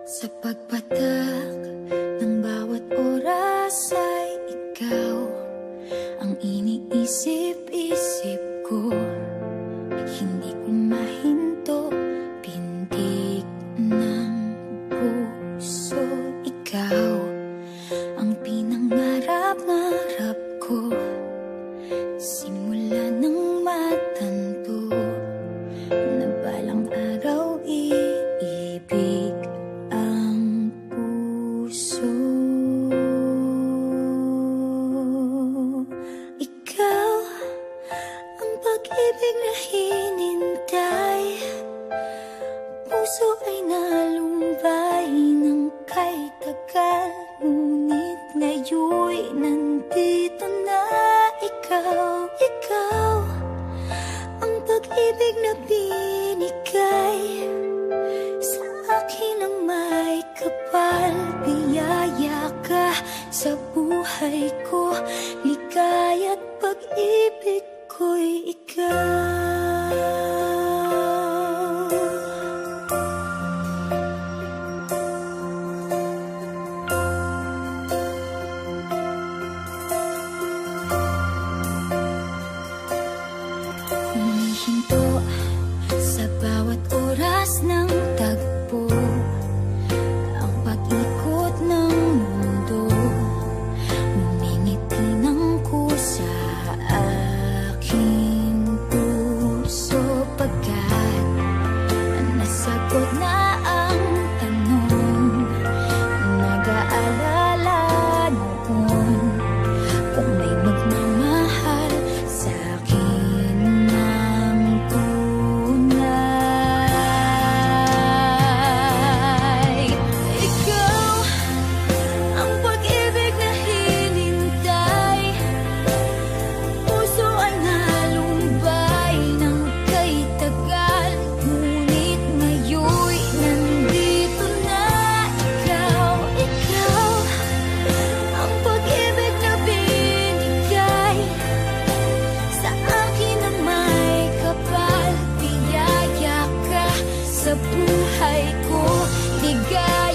Sa pagpatak ng bawat oras ay ikaw ang iniisip-isip ko. Hindi ko mahinto, pintig ng puso. Ikaw ang pinangarap-ngarap ko, simula ng matanto na balang araw iibig ang puso. Ikaw ang pag-ibig na hinintay, puso ay nalumbay ng kay tagal, ngunit ngayon'y nandito na ikaw. Ikaw ang pag-ibig na binigay sa akin ang may kapal. Biyaya ka sa buhay ko, ligaya't pag-ibig ko'y ikaw. Humihinto sa bawat oras ng tagpo, ang pag-ikot ng mundo, ngumingiti ng kusa aking puso. Pagkat nasagot na ang tanong, nag-aalala noon kung may magmamahal sa akin ng tunay. Ikaw ang pag-ibig na hinintay, puso ay nalumbay ng kay tagal, ngunit ngayon'y nandito na ikaw. Ikaw ang pag-ibig na binigay sa akin ang may kapal. Biyaya ka sa buhay ko, ligaya't